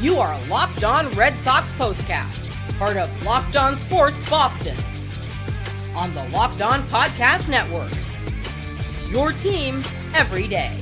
You are Locked On Red Sox Postcast, part of Locked On Sports Boston, on the Locked On Podcast Network. Your team every day.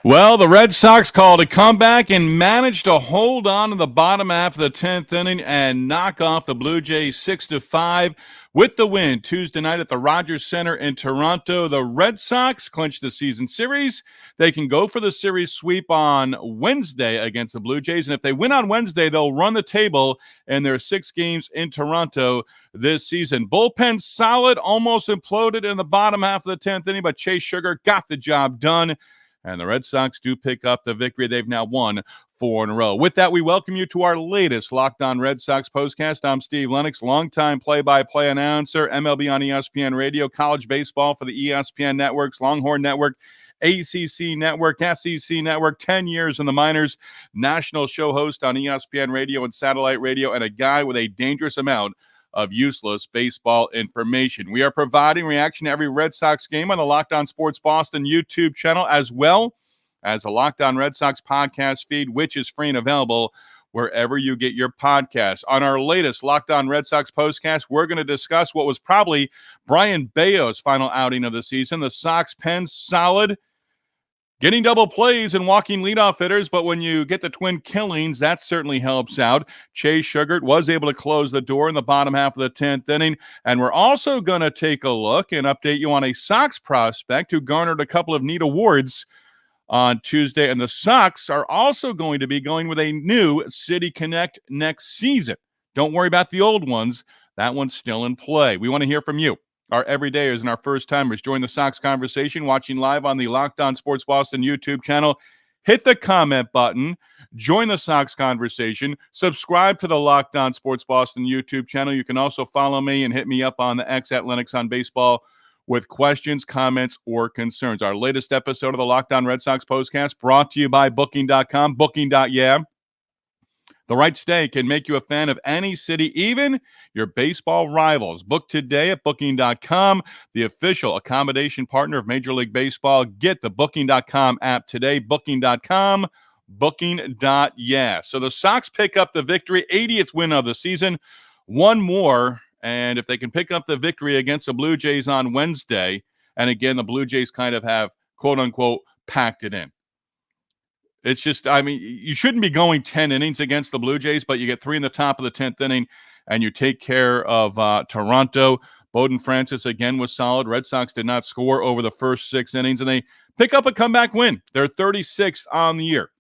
Well, the Red Sox called a comeback and managed to hold on to the bottom half of the 10th inning and knock off the Blue Jays 6-5 with the win Tuesday night at the Rogers Center in Toronto. The Red Sox clinched the season series. They can go for the series sweep on Wednesday against the Blue Jays, and if they win on Wednesday, they'll run the table in their 6 games in Toronto this season. Bullpen solid, almost imploded in the bottom half of the 10th inning, but Chase Shugart got the job done. And the Red Sox do pick up the victory. They've now won 4 in a row. With that, we welcome you to our latest Locked On Red Sox postcast. I'm Steve Lennox, longtime play-by-play announcer, MLB on ESPN Radio, college baseball for the ESPN networks, Longhorn Network, ACC Network, SEC Network, 10 years in the minors, national show host on ESPN Radio and satellite radio, and a guy with a dangerous amount of useless baseball information. We are providing reaction to every Red Sox game on the Locked On Sports Boston YouTube channel, as well as a Locked On Red Sox podcast feed, which is free and available wherever you get your podcasts. On our latest Locked On Red Sox postcast, we're going to discuss what was probably Brayan Bello's final outing of the season. The Sox pen solid, getting double plays and walking leadoff hitters, but when you get the twin killings, that certainly helps out. Chase Shugart was able to close the door in the bottom half of the 10th inning, and we're also going to take a look and update you on a Sox prospect who garnered a couple of neat awards on Tuesday, and the Sox are also going to be going with a new City Connect next season. Don't worry about the old ones. That one's still in play. We want to hear from you. Our everydayers and our first-timers. Join the Sox conversation, watching live on the Locked On Sports Boston YouTube channel. Hit the comment button. Join the Sox conversation. Subscribe to the Locked On Sports Boston YouTube channel. You can also follow me and hit me up on the X at Lennox on Baseball with questions, comments, or concerns. Our latest episode of the Locked On Red Sox postcast brought to you by Booking.com. Booking.yeah. The right stay can make you a fan of any city, even your baseball rivals. Book today at Booking.com, the official accommodation partner of Major League Baseball. Get the Booking.com app today. Booking.com, Booking.yeah. So the Sox pick up the victory, 80th win of the season. One more, and if they can pick up the victory against the Blue Jays on Wednesday, and again, the Blue Jays kind of have, quote-unquote, packed it in. It's just, I mean, you shouldn't be going 10 innings against the Blue Jays, but you get 3 in the top of the 10th inning, and you take care of Toronto. Bowden Francis, again, was solid. Red Sox did not score over the first 6 innings, and they pick up a comeback win. They're 36th on the year.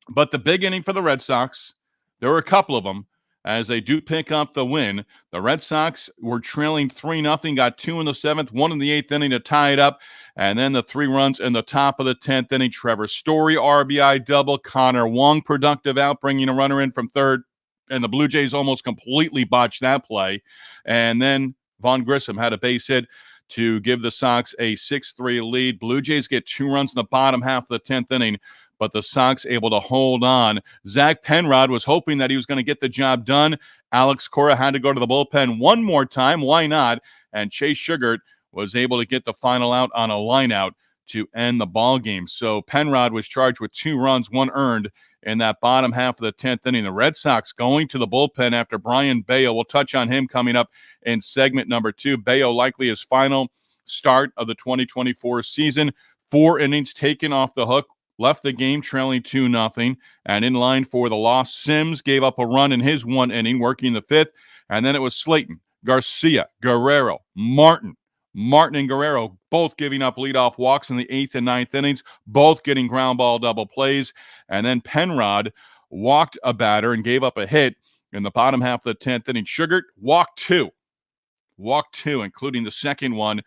But the big inning for the Red Sox, there were a couple of them, as they do pick up the win. The Red Sox were trailing 3-0, got 2 in the 7th, 1 in the 8th inning to tie it up, and then the 3 runs in the top of the 10th inning. Trevor Story, RBI double. Connor Wong, productive out, bringing a runner in from third, and the Blue Jays almost completely botched that play. And then Vaughn Grissom had a base hit to give the Sox a 6-3 lead. Blue Jays get 2 runs in the bottom half of the 10th inning, but the Sox able to hold on. Zach Penrod was hoping that he was going to get the job done. Alex Cora had to go to the bullpen one more time. Why not? And Chase Shugart was able to get the final out on a line out to end the ball game. So Penrod was charged with 2 runs, 1 earned in that bottom half of the 10th inning. The Red Sox going to the bullpen after Brayan Bello. We'll touch on him coming up in segment number 2. Bello likely his final start of the 2024 season. 4 innings taken off the hook. Left the game trailing 2-0, and in line for the loss, Sims gave up a run in his 1 inning, working the 5th, and then it was Slayton, Garcia, Guerrero, Martin and Guerrero both giving up leadoff walks in the 8th and 9th innings, both getting ground ball double plays, and then Penrod walked a batter and gave up a hit in the bottom half of the 10th inning. Shugart walked two, including the second one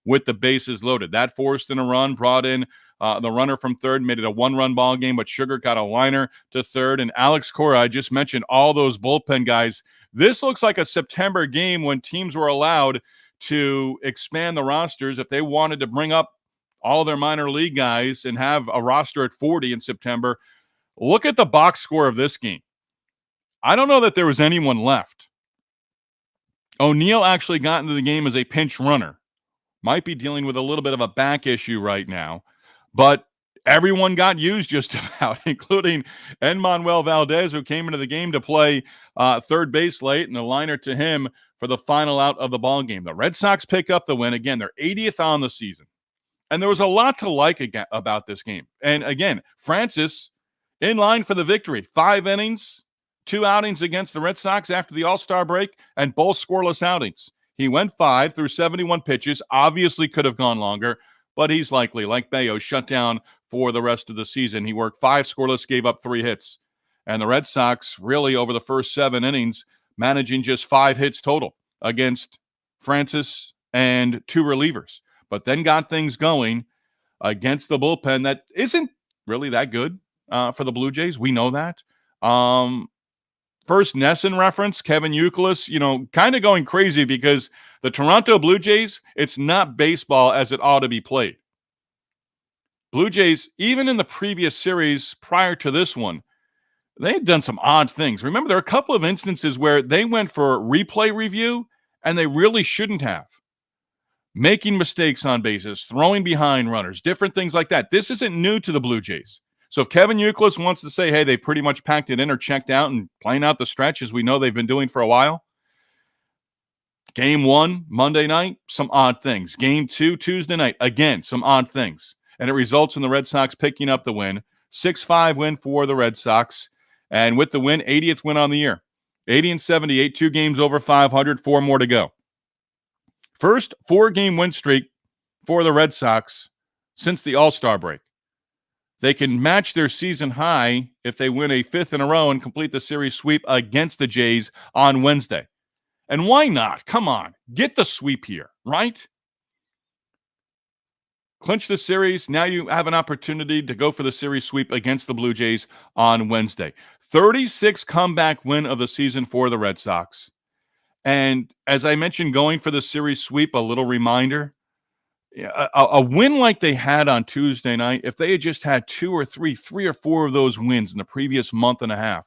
with the bases loaded. That forced in a run, brought in the runner from third, made it a 1-run ball game, but Shugart got a liner to third. And Alex Cora, I just mentioned all those bullpen guys. This looks like a September game when teams were allowed to expand the rosters if they wanted to bring up all their minor league guys and have a roster at 40 in September. Look at the box score of this game. I don't know that there was anyone left. O'Neill actually got into the game as a pinch runner. Might be dealing with a little bit of a back issue right now. But everyone got used just about, including Manuel Valdez, who came into the game to play third base late, and the liner to him for the final out of the ball game. The Red Sox pick up the win. Again, they're 80th on the season. And there was a lot to like about this game. And again, Francis in line for the victory. 5 innings, 2 outings against the Red Sox after the All-Star break, and both scoreless outings. He went 5 through 71 pitches, obviously could have gone longer, but he's likely, like Bayo, shut down for the rest of the season. He worked 5 scoreless, gave up 3 hits. And the Red Sox really over the first 7 innings managing just 5 hits total against Francis and 2 relievers. But then got things going against the bullpen that isn't really that good for the Blue Jays. We know that. First Nesson reference, Kevin Youkilis, kind of going crazy because the Toronto Blue Jays, it's not baseball as it ought to be played. Blue Jays, even in the previous series prior to this one, they had done some odd things. Remember, there are a couple of instances where they went for replay review and they really shouldn't have. Making mistakes on bases, throwing behind runners, different things like that. This isn't new to the Blue Jays. So if Kevin Youkilis wants to say, hey, they pretty much packed it in or checked out and playing out the stretch as we know they've been doing for a while. Game 1, Monday night, some odd things. Game 2, Tuesday night, again, some odd things. And it results in the Red Sox picking up the win. 6-5 win for the Red Sox. And with the win, 80th win on the year. 80-78, 2 games over 500, 4 more to go. First 4-game win streak for the Red Sox since the All-Star break. They can match their season high if they win a 5th in a row and complete the series sweep against the Jays on Wednesday. And why not? Come on. Get the sweep here, right? Clinch the series. Now you have an opportunity to go for the series sweep against the Blue Jays on Wednesday. 36th comeback win of the season for the Red Sox. And as I mentioned, going for the series sweep, a little reminder, a win like they had on Tuesday night, if they had just had 3 or 4 of those wins in the previous month and a half,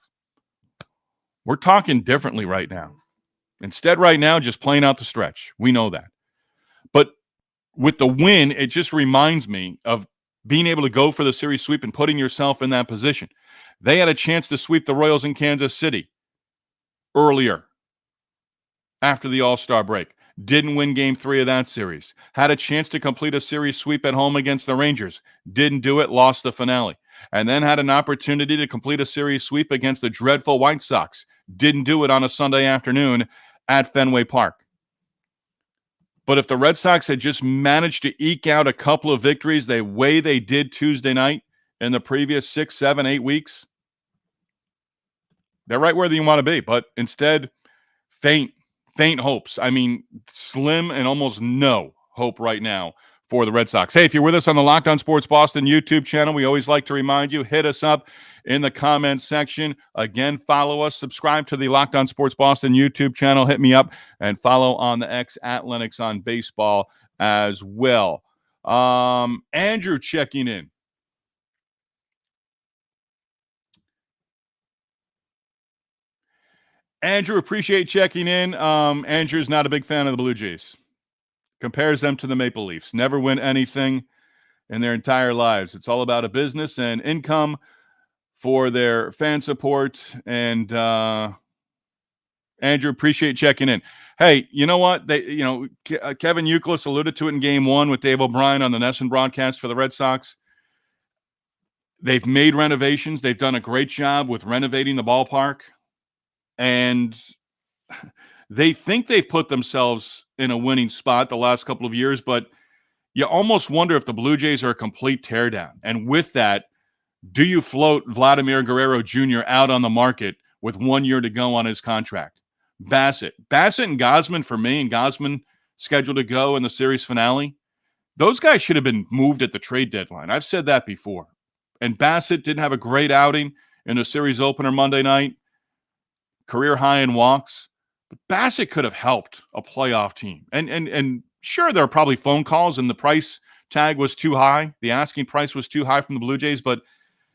we're talking differently right now. Instead, right now, just playing out the stretch. We know that. But with the win, it just reminds me of being able to go for the series sweep and putting yourself in that position. They had a chance to sweep the Royals in Kansas City earlier after the All-Star break. Didn't win Game 3 of that series. Had a chance to complete a series sweep at home against the Rangers. Didn't do it, lost the finale. And then had an opportunity to complete a series sweep against the dreadful White Sox. Didn't do it on a Sunday afternoon at Fenway Park. But if the Red Sox had just managed to eke out a couple of victories the way they did Tuesday night in the previous 6, 7, 8 weeks, they're right where you want to be. But instead, faint hopes. I mean, slim and almost no hope right now for the Red Sox. Hey, if you're with us on the Locked On Sports Boston YouTube channel, we always like to remind you, hit us up in the comments section. Again, follow us, subscribe to the Locked On Sports Boston YouTube channel. Hit me up and follow on the X at Lennox on Baseball as well. Andrew checking in. Andrew, appreciate checking in. Andrew's not a big fan of the Blue Jays. Compares them to the Maple Leafs. Never win anything in their entire lives. It's all about a business and income for their fan support. And Andrew, appreciate checking in. Hey, you know what? Kevin Youkilis alluded to it in Game 1 with Dave O'Brien on the Nesson broadcast for the Red Sox. They've made renovations. They've done a great job with renovating the ballpark. And they think they've put themselves in a winning spot the last couple of years, but you almost wonder if the Blue Jays are a complete teardown. And with that, do you float Vladimir Guerrero Jr. out on the market with 1 year to go on his contract? Bassett and Gausman for me, and Gausman scheduled to go in the series finale. Those guys should have been moved at the trade deadline. I've said that before. And Bassett didn't have a great outing in the series opener Monday night. Career high in walks. But Bassett could have helped a playoff team. And sure, there are probably phone calls and the price tag was too high. The asking price was too high from the Blue Jays. But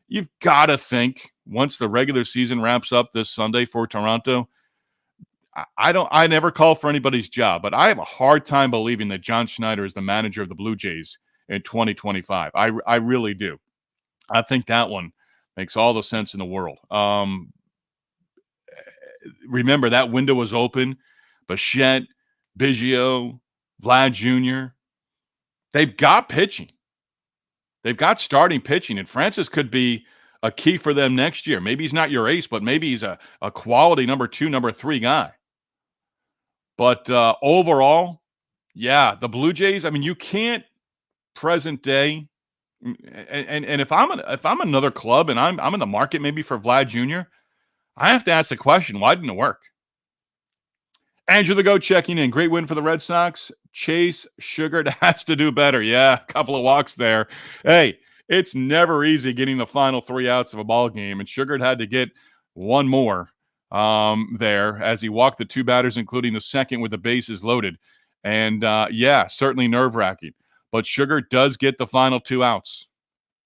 you've got to think once the regular season wraps up this Sunday for Toronto, I never call for anybody's job, but I have a hard time believing that John Schneider is the manager of the Blue Jays in 2025. I really do. I think that one makes all the sense in the world. Remember, that window was open. Bichette, Biggio, Vlad Jr., they've got pitching. They've got starting pitching, and Francis could be a key for them next year. Maybe he's not your ace, but maybe he's a quality number 2, number 3 guy. But overall, yeah, the Blue Jays, I mean, you can't present day and if I'm another club and I'm in the market maybe for Vlad Jr., I have to ask the question, why didn't it work? Andrew the Goat checking in. Great win for the Red Sox. Chase Shugart has to do better. Yeah, a couple of walks there. Hey, it's never easy getting the final 3 outs of a ball game, and Shugart had to get one more there as he walked the 2 batters, including the second with the bases loaded. And, yeah, certainly nerve-wracking. But Shugart does get the final 2 outs.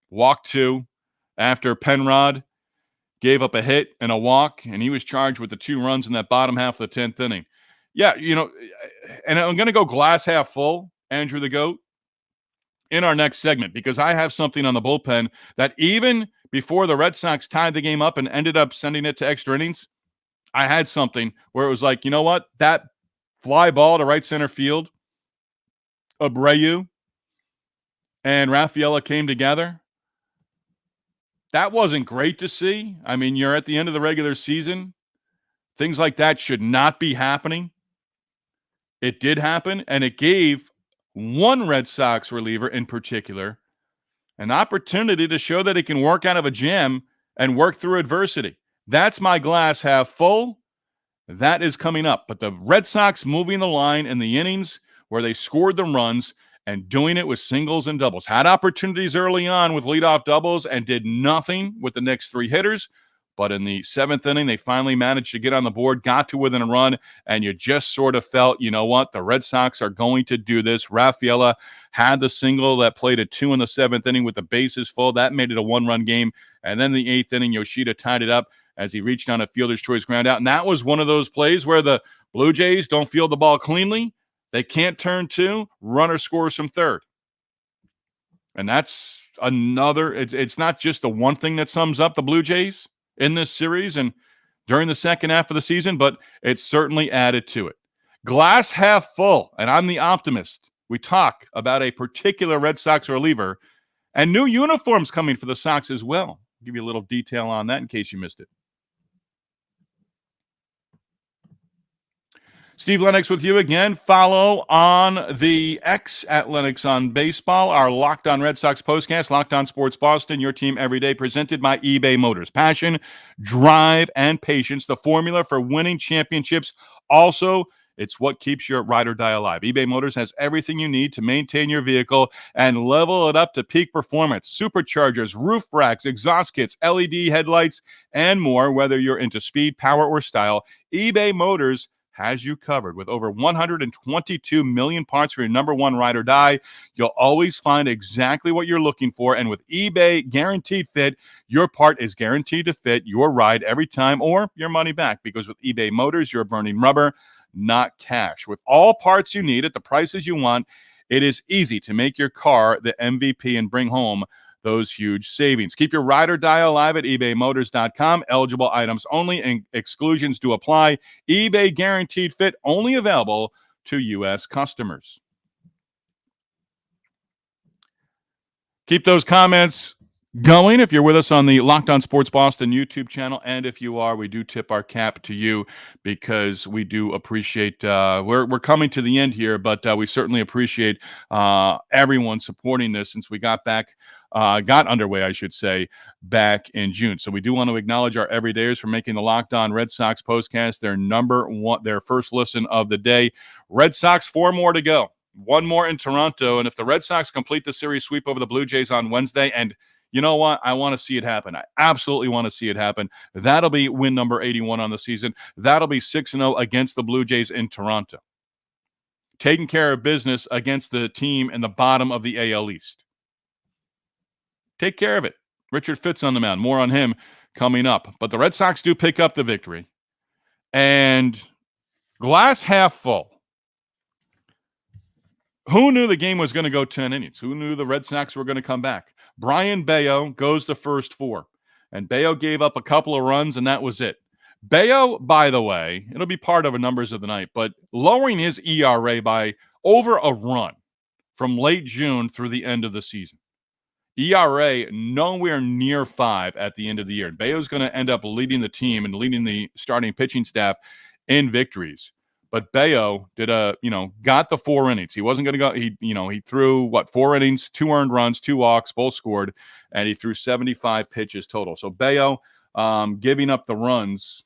Walk 2 after Penrod gave up a hit and a walk, and he was charged with the 2 runs in that bottom half of the 10th inning. Yeah, and I'm going to go glass half full, Andrew the Goat, in our next segment, because I have something on the bullpen that even before the Red Sox tied the game up and ended up sending it to extra innings, I had something where it was like, you know what? That fly ball to right center field, Abreu and Rafaela came together. That wasn't great to see. I mean, you're at the end of the regular season. Things like that should not be happening. It did happen, and it gave one Red Sox reliever in particular an opportunity to show that he can work out of a jam and work through adversity. That's my glass half full. That is coming up. But the Red Sox moving the line in the innings where they scored the runs and doing it with singles and doubles. Had opportunities early on with leadoff doubles and did nothing with the next 3 hitters. But in the 7th inning, they finally managed to get on the board, got to within a run, and you just sort of felt, you know what, the Red Sox are going to do this. Rafaela had the single that played a 2 in the 7th inning with the bases full. That made it a 1-run game. And then the 8th inning, Yoshida tied it up as he reached on a fielder's choice ground out. And that was one of those plays where the Blue Jays don't field the ball cleanly. They can't turn 2. Runner scores from third. And that's another, it's not just the one thing that sums up the Blue Jays in this series and during the second half of the season, but it certainly added to it. Glass half full, and I'm the optimist. We talk about a particular Red Sox reliever and new uniforms coming for the Sox as well. I'll give you a little detail on that in case you missed it. Steve Lennox with you again. Follow on the X at Lennox on Baseball, our Locked On Red Sox postcast, Locked On Sports Boston, your team every day, presented by eBay Motors. Passion, drive, and patience, the formula for winning championships. Also, it's what keeps your ride or die alive. eBay Motors has everything you need to maintain your vehicle and level it up to peak performance. Superchargers, roof racks, exhaust kits, LED headlights, and more. Whether you're into speed, power, or style, eBay Motors has you covered. With over 122 million parts for your number one ride or die, you'll always find exactly what you're looking for. And with eBay Guaranteed Fit, your part is guaranteed to fit your ride every time or your money back. Because with eBay Motors, you're burning rubber, not cash. With all parts you need at the prices you want, it is easy to make your car the MVP and bring home those huge savings. Keep your ride or die alive at ebaymotors.com. Eligible items only, and exclusions do apply. eBay Guaranteed Fit only available to U.S. customers. Keep those comments going if you're with us on the Locked On Sports Boston YouTube channel, and if you are, we do tip our cap to you because we do appreciate we're coming to the end here, but we certainly appreciate everyone supporting this since we got underway, I should say, back in June. So we do want to acknowledge our everydayers for making the Locked On Red Sox postcast their first listen of the day. Red Sox, 4 more to go. 1 more in Toronto, and if the Red Sox complete the series sweep over the Blue Jays on Wednesday, and you know what? I want to see it happen. I absolutely want to see it happen. That'll be win number 81 on the season. That'll be 6-0 against the Blue Jays in Toronto. Taking care of business against the team in the bottom of the AL East. Take care of it. Richard Fitz on the mound. More on him coming up. But the Red Sox do pick up the victory. And glass half full. Who knew the game was going to go 10 innings? Who knew the Red Sox were going to come back? Brian Bayo goes the first 4. And Bayo gave up a couple of runs, and that was it. Bayo, by the way, it'll be part of the numbers of the night, but lowering his ERA by over a run from late June through the end of the season. ERA nowhere near 5 at the end of the year. Bayo's going to end up leading the team and leading the starting pitching staff in victories. But Bayo got the 4 innings. He wasn't going to go. He threw 4 innings, 2 earned runs, 2 walks, both scored, and he threw 75 pitches total. So Bayo giving up the runs.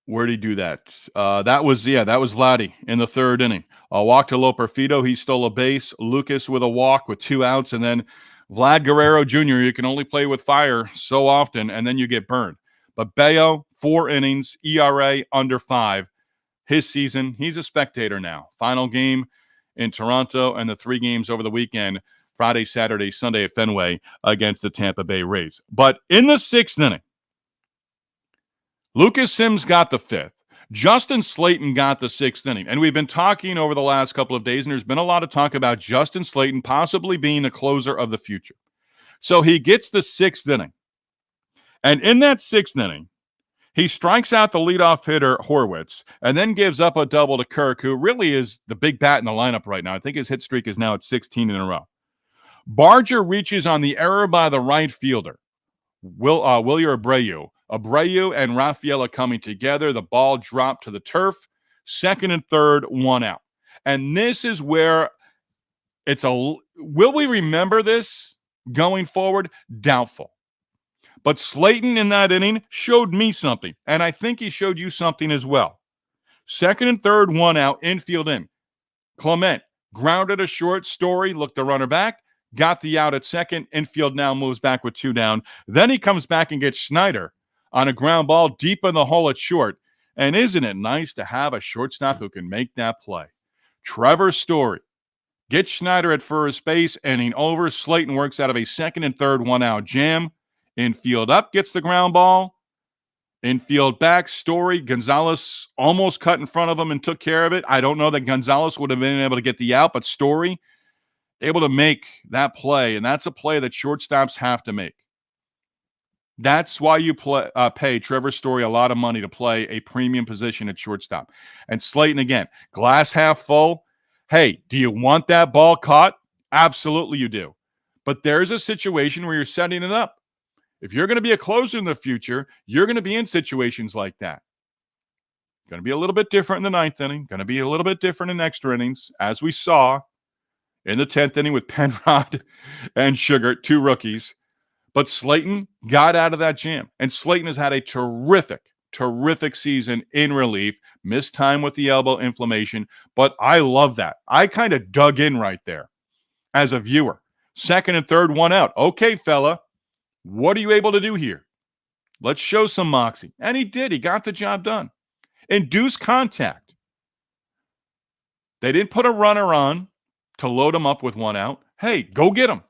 Where did he do that? That was Vladdy in the 3rd inning. A walk to Loperfido. He stole a base. Lucas with a walk with 2 outs, and then Vlad Guerrero Jr. You can only play with fire so often, and then you get burned. But Bayo, 4 innings, ERA under 5. His season, he's a spectator now. Final game in Toronto and the 3 games over the weekend, Friday, Saturday, Sunday at Fenway against the Tampa Bay Rays. But in the 6th inning, Lucas Sims got the 5th. Justin Slayton got the 6th inning. And we've been talking over the last couple of days, and there's been a lot of talk about Justin Slayton possibly being the closer of the future. So he gets the 6th inning. And in that 6th inning, he strikes out the leadoff hitter, Horwitz, and then gives up a double to Kirk, who really is the big bat in the lineup right now. I think his hit streak is now at 16 in a row. Barger reaches on the error by the right fielder, Wilyer Abreu. Abreu and Rafaela coming together. The ball dropped to the turf. 2nd and 3rd, 1 out. And this is where will we remember this going forward? Doubtful. But Slayton in that inning showed me something, and I think he showed you something as well. 2nd and 3rd, 1 out, infield in. Clement grounded a short. Story looked the runner back, got the out at 2nd. Infield now moves back with 2 down. Then he comes back and gets Schneider on a ground ball deep in the hole at short. And isn't it nice to have a shortstop who can make that play? Trevor Story gets Schneider at first base, inning over. Slayton works out of a 2nd and 3rd, 1 out jam. Infield up, gets the ground ball. Infield back, Story. Gonzalez almost cut in front of him and took care of it. I don't know that Gonzalez would have been able to get the out, but Story able to make that play, and that's a play that shortstops have to make. That's why you pay Trevor Story a lot of money to play a premium position at shortstop. And Slayton, again, glass half full. Hey, do you want that ball caught? Absolutely you do. But there's a situation where you're setting it up. If you're going to be a closer in the future, you're going to be in situations like that. Going to be a little bit different in the 9th inning. Going to be a little bit different in extra innings, as we saw in the 10th inning with Penrod and Shugart, 2 rookies. But Slayton got out of that jam. And Slayton has had a terrific season in relief. Missed time with the elbow inflammation. But I love that. I kind of dug in right there as a viewer. 2nd and 3rd, 1 out. Okay, fella. What are you able to do here? Let's show some moxie. And he did. He got the job done. Induced contact. They didn't put a runner on to load him up with 1 out. Hey, go get him.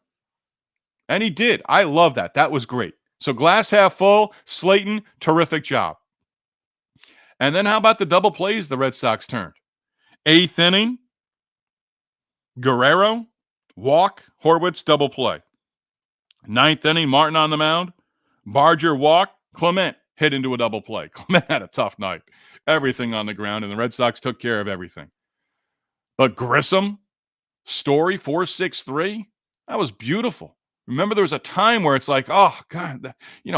And he did. I love that. That was great. So glass half full, Slayton, terrific job. And then how about the double plays the Red Sox turned? 8th inning, Guerrero, walk, Horwitz, double play. 9th inning, Martin on the mound. Barger walk. Clement hit into a double play. Clement had a tough night. Everything on the ground, and the Red Sox took care of everything. But Grissom, Story, 4-6-3, that was beautiful. Remember, there was a time where it's like, oh, God,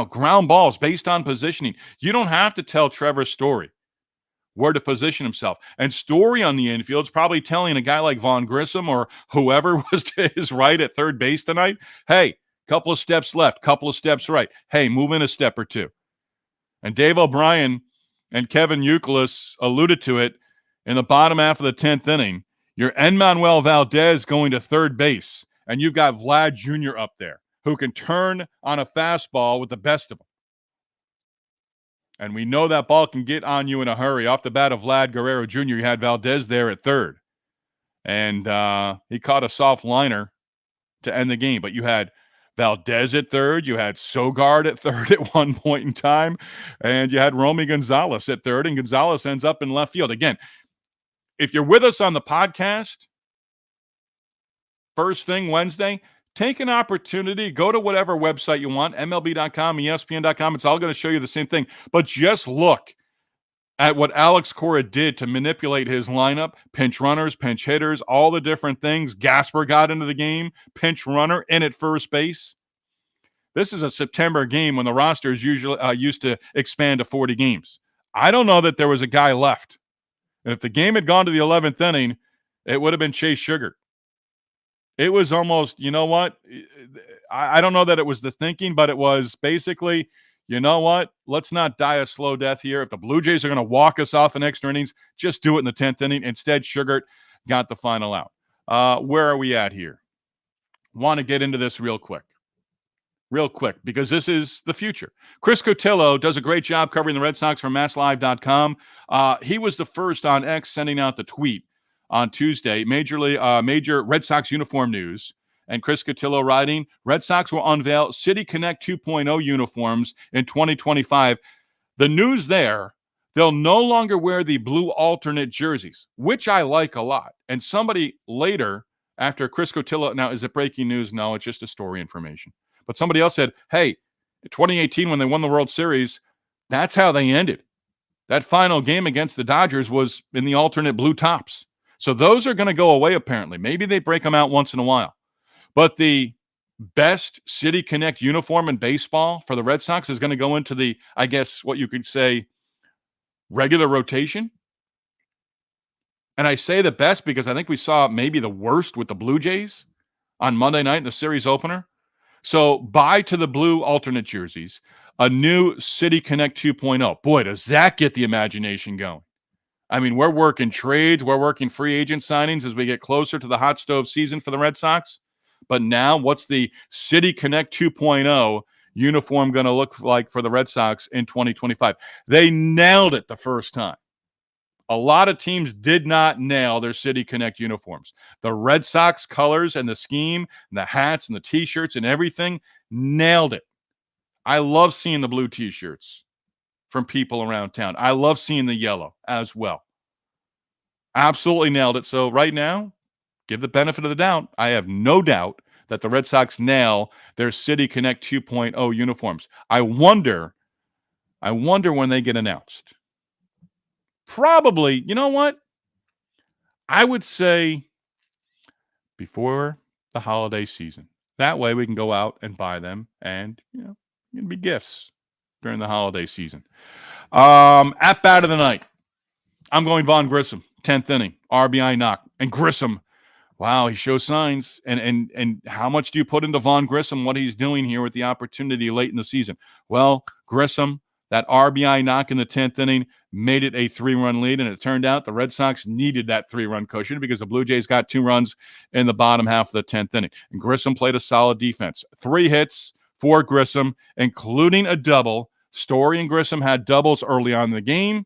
ground balls based on positioning. You don't have to tell Trevor Story where to position himself. And Story on the infield is probably telling a guy like Vaughn Grissom or whoever was to his right at 3rd base tonight, hey, couple of steps left, couple of steps right. Hey, move in a step or 2. And Dave O'Brien and Kevin Youkilis alluded to it in the bottom half of the 10th inning. You're Enmanuel Valdez going to 3rd base, and you've got Vlad Jr. up there who can turn on a fastball with the best of them. And we know that ball can get on you in a hurry. Off the bat of Vlad Guerrero Jr., you had Valdez there at 3rd. And he caught a soft liner to end the game. But you had Valdez at 3rd. You had Shugart at 3rd at one point in time. And you had Romy Gonzalez at 3rd. And Gonzalez ends up in left field. Again, if you're with us on the podcast, first thing Wednesday, take an opportunity, go to whatever website you want, MLB.com, ESPN.com. It's all going to show you the same thing. But just look at what Alex Cora did to manipulate his lineup, pinch runners, pinch hitters, all the different things. Gasper got into the game, pinch runner in at first base. This is a September game when the roster is usually used to expand to 40 games. I don't know that there was a guy left. And if the game had gone to the 11th inning, it would have been Chase Shugart. It was almost, you know what? I don't know that it was the thinking, but it was basically, you know what? Let's not die a slow death here. If the Blue Jays are going to walk us off in extra innings, just do it in the 10th inning. Instead, Shugart got the final out. Where are we at here? Want to get into this real quick, because this is the future. Chris Cotillo does a great job covering the Red Sox from MassLive.com. He was the first on X sending out the tweet on Tuesday, major Red Sox uniform news. And Chris Cotillo writing, Red Sox will unveil City Connect 2.0 uniforms in 2025. The news there, they'll no longer wear the blue alternate jerseys, which I like a lot. And somebody later, after Chris Cotillo, now is it breaking news? No, it's just a story information. But somebody else said, hey, in 2018 when they won the World Series, that's how they ended. That final game against the Dodgers was in the alternate blue tops. So those are going to go away apparently. Maybe they break them out once in a while. But the best City Connect uniform in baseball for the Red Sox is going to go into the, I guess, what you could say, regular rotation. And I say the best because I think we saw maybe the worst with the Blue Jays on Monday night in the series opener. So buy to the blue alternate jerseys, a new City Connect 2.0. Boy, does that get the imagination going. I mean, we're working trades, we're working free agent signings as we get closer to the hot stove season for the Red Sox. But now what's the City Connect 2.0 uniform going to look like for the Red Sox in 2025? They nailed it the first time. A lot of teams did not nail their City Connect uniforms. The Red Sox colors and the scheme, and the hats and the T-shirts and everything, nailed it. I love seeing the blue T-shirts from people around town. I love seeing the yellow as well. Absolutely nailed it. So right now, give the benefit of the doubt. I have no doubt that the Red Sox nail their City Connect 2.0 uniforms. I wonder when they get announced. Probably, you know what? I would say before the holiday season. That way we can go out and buy them and, it can be gifts during the holiday season. At bat of the night, I'm going Vaughn Grissom, 10th inning, RBI knock. And Grissom, wow, he shows signs. And how much do you put into Vaughn Grissom, what he's doing here with the opportunity late in the season? Well, Grissom, that RBI knock in the 10th inning made it a 3-run lead, and it turned out the Red Sox needed that 3-run cushion because the Blue Jays got 2 runs in the bottom half of the 10th inning. And Grissom played a solid defense. 3 hits for Grissom, including a double. Story and Grissom had doubles early on in the game.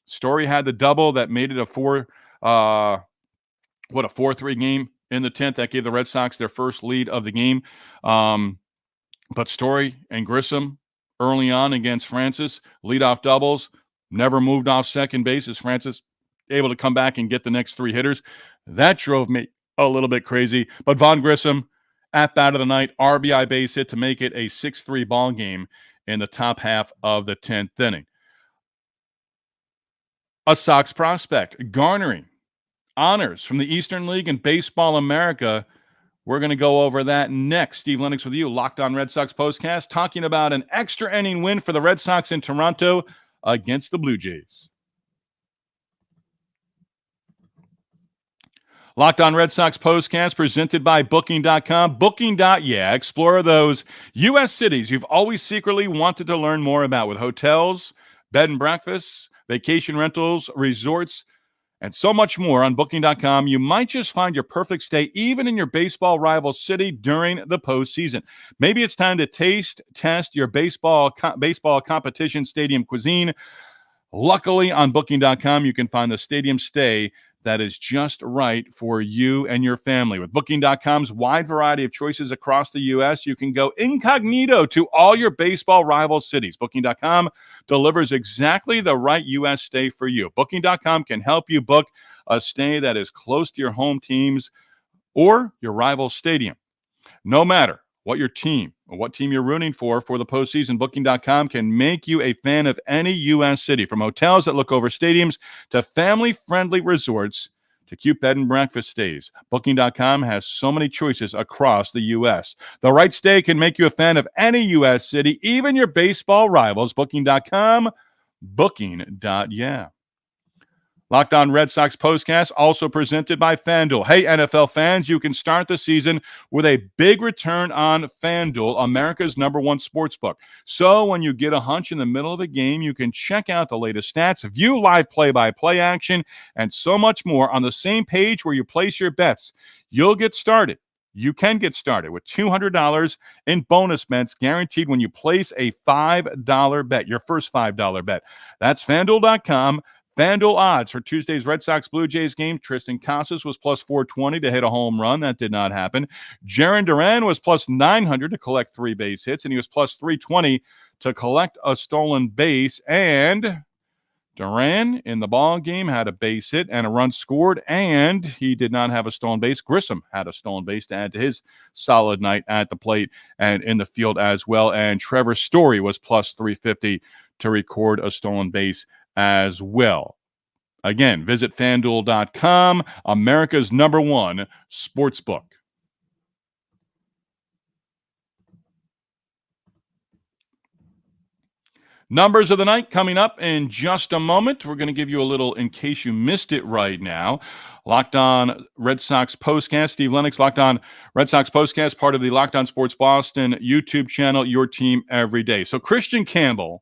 Story had the double that made it a 4-3 game in the 10th. That gave the Red Sox their first lead of the game. But Story and Grissom early on against Francis, leadoff doubles, never moved off second base as Francis able to come back and get the next 3 hitters. That drove me a little bit crazy. But Vaughn Grissom, at bat of the night, RBI base hit to make it a 6-3 ball game in the top half of the 10th inning. A Sox prospect garnering honors from the Eastern League and Baseball America. We're going to go over that next. Steve Lennox with you, Locked On Red Sox Postcast, talking about an extra inning win for the Red Sox in Toronto against the Blue Jays. Locked On Red Sox Postcast presented by Booking.com. Explore those U.S. cities you've always secretly wanted to learn more about with hotels, bed and breakfasts, vacation rentals, resorts, and so much more on Booking.com. You might just find your perfect stay even in your baseball rival city during the postseason. Maybe it's time to test your baseball competition stadium cuisine. Luckily, on Booking.com, you can find the stadium stay that is just right for you and your family. With Booking.com's wide variety of choices across the U.S., you can go incognito to all your baseball rival cities. Booking.com delivers exactly the right U.S. stay for you. Booking.com can help you book a stay that is close to your home teams or your rival stadium. No matter what your team or what team you're rooting for the postseason, Booking.com can make you a fan of any U.S. city, from hotels that look over stadiums to family-friendly resorts to cute bed and breakfast stays. Booking.com has so many choices across the U.S. The right stay can make you a fan of any U.S. city, even your baseball rivals. Booking.com, booking.yeah. Locked On Red Sox Postcast, also presented by FanDuel. Hey, NFL fans, you can start the season with a big return on FanDuel, America's #1 sportsbook. So when you get a hunch in the middle of a game, you can check out the latest stats, view live play-by-play action, and so much more on the same page where you place your bets. You'll get started. You can get started with $200 in bonus bets guaranteed when you place a $5 bet, your first $5 bet. That's FanDuel.com. FanDuel odds for Tuesday's Red Sox Blue Jays game. Tristan Casas was plus 420 to hit a home run. That did not happen. Jarren Duran was plus 900 to collect 3 base hits, and he was plus 320 to collect a stolen base. And Duran in the ball game had a base hit and a run scored, and he did not have a stolen base. Grissom had a stolen base to add to his solid night at the plate and in the field as well. And Trevor Story was plus 350 to record a stolen base as well. Again, visit FanDuel.com, America's #1 sportsbook. Numbers of the night coming up in just a moment. We're going to give you a little in case you missed it right now. Locked On Red Sox Postcast. Steve Lennox, Locked On Red Sox Postcast, part of the Locked On Sports Boston YouTube channel, your team every day. So Christian Campbell,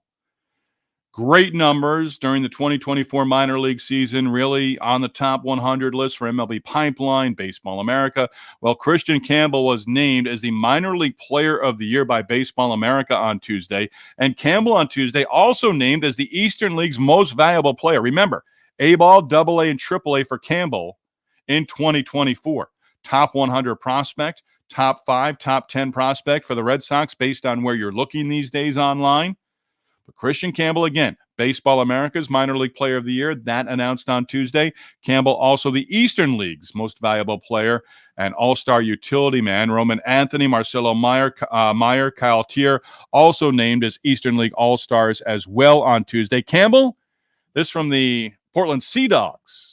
great numbers during the 2024 minor league season, really on the top 100 list for MLB Pipeline, Baseball America. Well, Christian Campbell was named as the minor league player of the year by Baseball America on Tuesday. And Campbell on Tuesday also named as the Eastern League's most valuable player. Remember, A-ball, AA, and AAA for Campbell in 2024. Top 100 prospect, top 5, top 10 prospect for the Red Sox based on where you're looking these days online. But Christian Campbell, again, Baseball America's minor league player of the year, that announced on Tuesday. Campbell also the Eastern League's most valuable player and all-star utility man. Roman Anthony, Marcelo Meyer, Kyle Tier, also named as Eastern League All-Stars as well on Tuesday. Campbell, this from the Portland Sea Dogs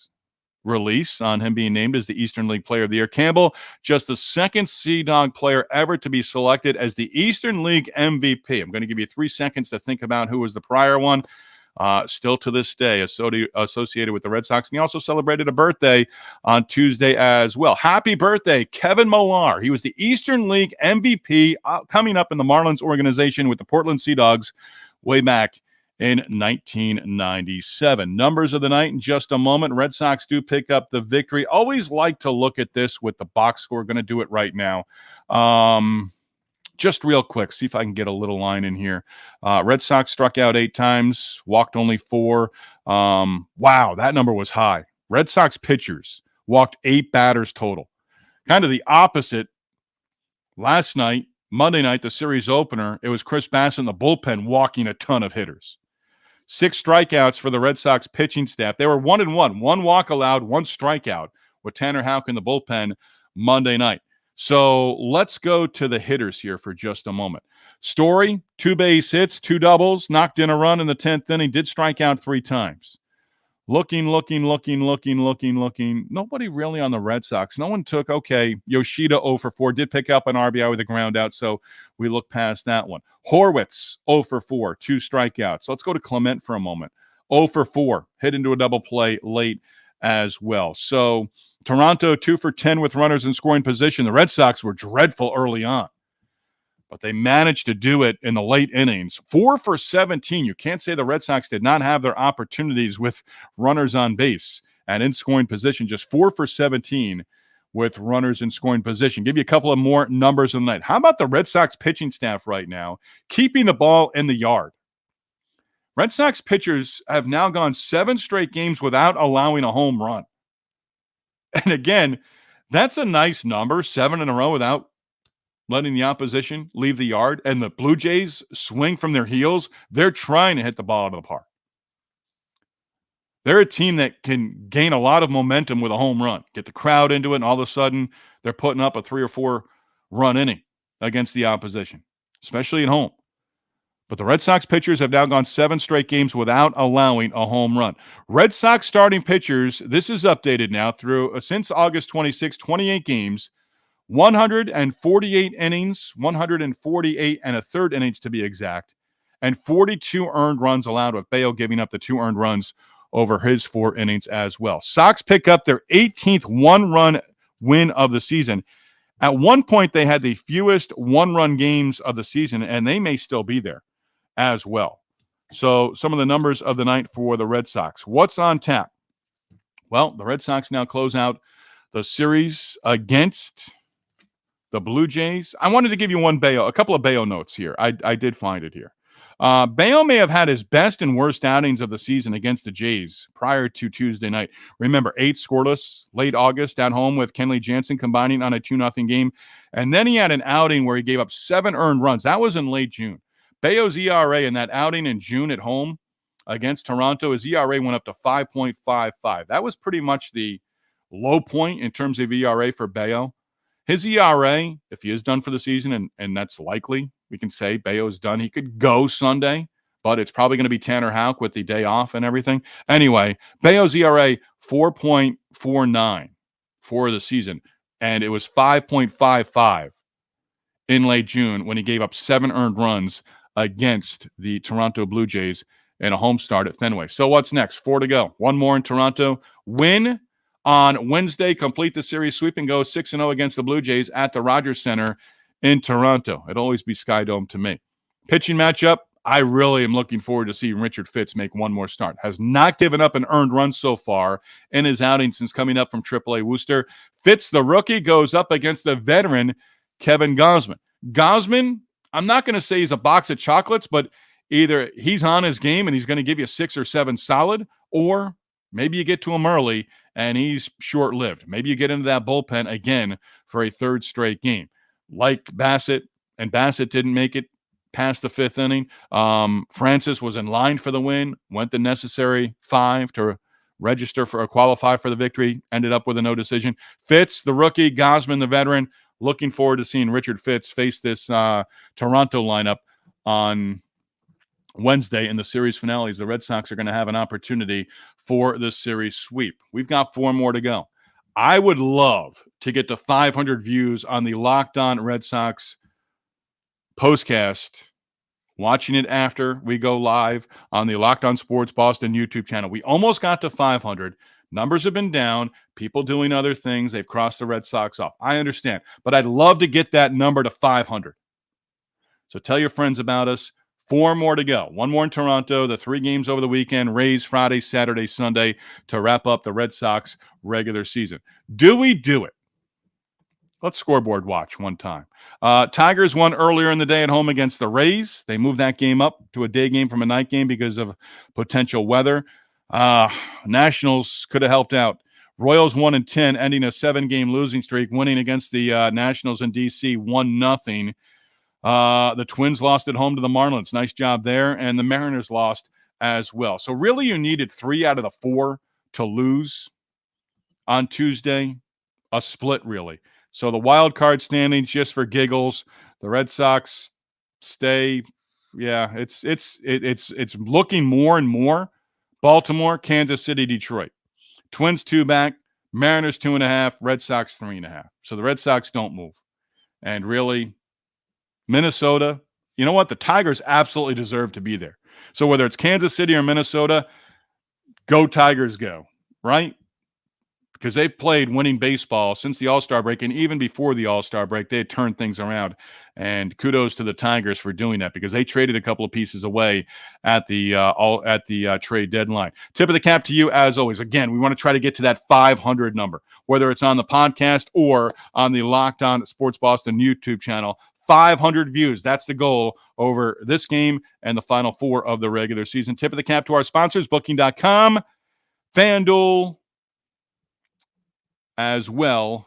release on him being named as the Eastern League Player of the Year. Campbell, just the second Sea Dog player ever to be selected as the Eastern League MVP. I'm going to give you 3 seconds to think about who was the prior one. Still to this day associated with the Red Sox. And he also celebrated a birthday on Tuesday as well. Happy birthday, Kevin Millar. He was the Eastern League MVP coming up in the Marlins organization with the Portland Sea Dogs way back in 1997. Numbers of the night in just a moment. Red Sox do pick up the victory. Always like to look at this with the box score. Going to do it right now. Just real quick, see if I can get a little line in here. Red Sox struck out 8 times, walked only 4. Wow, that number was high. Red Sox pitchers walked 8 batters total. Kind of the opposite. Last night, Monday night, the series opener, it was Chris Bassett in the bullpen walking a ton of hitters. 6 strikeouts for the Red Sox pitching staff. They were 1-1. 1 walk allowed, 1 strikeout with Tanner Houck in the bullpen Monday night. So let's go to the hitters here for just a moment. Story, 2 base hits, 2 doubles, knocked in a run in the 10th inning, did strike out 3 times. Looking. Nobody really on the Red Sox. No one took, Yoshida 0 for 4, did pick up an RBI with a ground out, so we look past that one. Horwitz 0 for 4, 2 strikeouts. Let's go to Clement for a moment. 0 for 4, hit into a double play late as well. So Toronto 2 for 10 with runners in scoring position. The Red Sox were dreadful early on, but they managed to do it in the late innings. 4 for 17. You can't say the Red Sox did not have their opportunities with runners on base and in scoring position. Just 4 for 17 with runners in scoring position. Give you a couple of more numbers of the night. How about the Red Sox pitching staff right now keeping the ball in the yard? Red Sox pitchers have now gone 7 straight games without allowing a home run. And again, that's a nice number, 7 in a row without letting the opposition leave the yard. And the Blue Jays swing from their heels. They're trying to hit the ball out of the park. They're a team that can gain a lot of momentum with a home run, get the crowd into it, and all of a sudden they're putting up a 3 or 4 run inning against the opposition, especially at home. But the Red Sox pitchers have now gone 7 straight games without allowing a home run. Red Sox starting pitchers, this is updated now through since August 26, 28 games, 148 innings, 148 and a third innings to be exact, and 42 earned runs allowed, with Bello giving up the 2 earned runs over his 4 innings as well. Sox pick up their 18th one-run win of the season. At one point, they had the fewest one-run games of the season, and they may still be there as well. So some of the numbers of the night for the Red Sox. What's on tap? Well, the Red Sox now close out the series against the Blue Jays. I wanted to give you a couple of Bello notes here. I did find it here. Bello may have had his best and worst outings of the season against the Jays prior to Tuesday night. Remember, 8 scoreless late August at home with Kenley Jansen combining on a 2-0 game. And then he had an outing where he gave up 7 earned runs. That was in late June. Bello's ERA in that outing in June at home against Toronto, his ERA went up to 5.55. That was pretty much the low point in terms of ERA for Bello. His ERA, if he is done for the season, and that's likely, we can say Bello is done. He could go Sunday, but it's probably going to be Tanner Houck with the day off and everything. Anyway, Bello's ERA, 4.49 for the season, and it was 5.55 in late June when he gave up 7 earned runs against the Toronto Blue Jays in a home start at Fenway. So what's next? 4 to go. 1 more in Toronto. Win on Wednesday, complete the series sweep and go 6-0 against the Blue Jays at the Rogers Center in Toronto. It'll always be Sky Dome to me. Pitching matchup, I really am looking forward to seeing Richard Fitts make one more start. Has not given up an earned run so far in his outing since coming up from AAA Worcester. Fitts, the rookie, goes up against the veteran Kevin Gausman. Gausman, I'm not going to say he's a box of chocolates, but either he's on his game and he's going to give you 6 or 7 solid, or maybe you get to him early and he's short-lived. Maybe you get into that bullpen again for a 3rd straight game. Like Bassett, and Bassett didn't make it past the 5th inning. Francis was in line for the win, went the necessary 5 to register for or qualify for the victory, ended up with a no decision. Fitts, the rookie, Gausman, the veteran. Looking forward to seeing Richard Fitts face this Toronto lineup on Wednesday in the series finales. The Red Sox are going to have an opportunity for the series sweep. We've got 4 more to go. I would love to get to 500 views on the Locked On Red Sox postcast, watching it after we go live on the Locked On Sports Boston YouTube channel. We almost got to 500. Numbers have been down. People doing other things. They've crossed the Red Sox off. I understand. But I'd love to get that number to 500. So tell your friends about us. 4 more to go. 1 more in Toronto. The 3 games over the weekend. Rays Friday, Saturday, Sunday to wrap up the Red Sox regular season. Do we do it? Let's scoreboard watch one time. Tigers won earlier in the day at home against the Rays. They moved that game up to a day game from a night game because of potential weather. Nationals could have helped out. Royals 1-10, ending a 7-game losing streak, winning against the Nationals in D.C. 1-0. The Twins lost at home to the Marlins. Nice job there. And the Mariners lost as well. So really you needed 3 out of the 4 to lose on Tuesday. A split, really. So the wild card standings, just for giggles, the Red Sox stay. Yeah, it's looking more and more. Baltimore, Kansas City, Detroit. Twins 2 back, Mariners 2.5, Red Sox 3.5. So the Red Sox don't move. And really, Minnesota, you know what? The Tigers absolutely deserve to be there. So whether it's Kansas City or Minnesota, go Tigers go, right? Because they've played winning baseball since the All-Star break, and even before the All-Star break, they had turned things around. And kudos to the Tigers for doing that, because they traded a couple of pieces away at the trade deadline. Tip of the cap to you, as always. Again, we want to try to get to that 500 number, whether it's on the podcast or on the Locked On Sports Boston YouTube channel. 500 views. That's the goal over this game and the final 4 of the regular season. Tip of the cap to our sponsors, Booking.com, FanDuel, as well.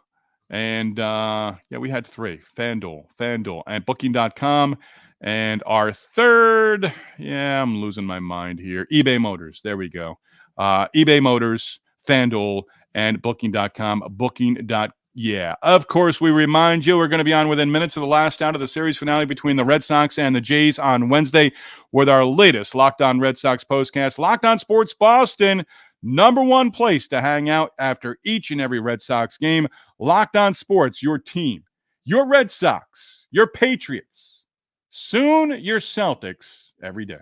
And we had 3, FanDuel, and Booking.com. And our third, I'm losing my mind here, eBay Motors. There we go. eBay Motors, FanDuel, and Booking.com. Booking.com Yeah, of course, we remind you we're going to be on within minutes of the last out of the series finale between the Red Sox and the Jays on Wednesday with our latest Locked On Red Sox postcast. Locked On Sports Boston, number one place to hang out after each and every Red Sox game. Locked On Sports, your team, your Red Sox, your Patriots, soon your Celtics every day.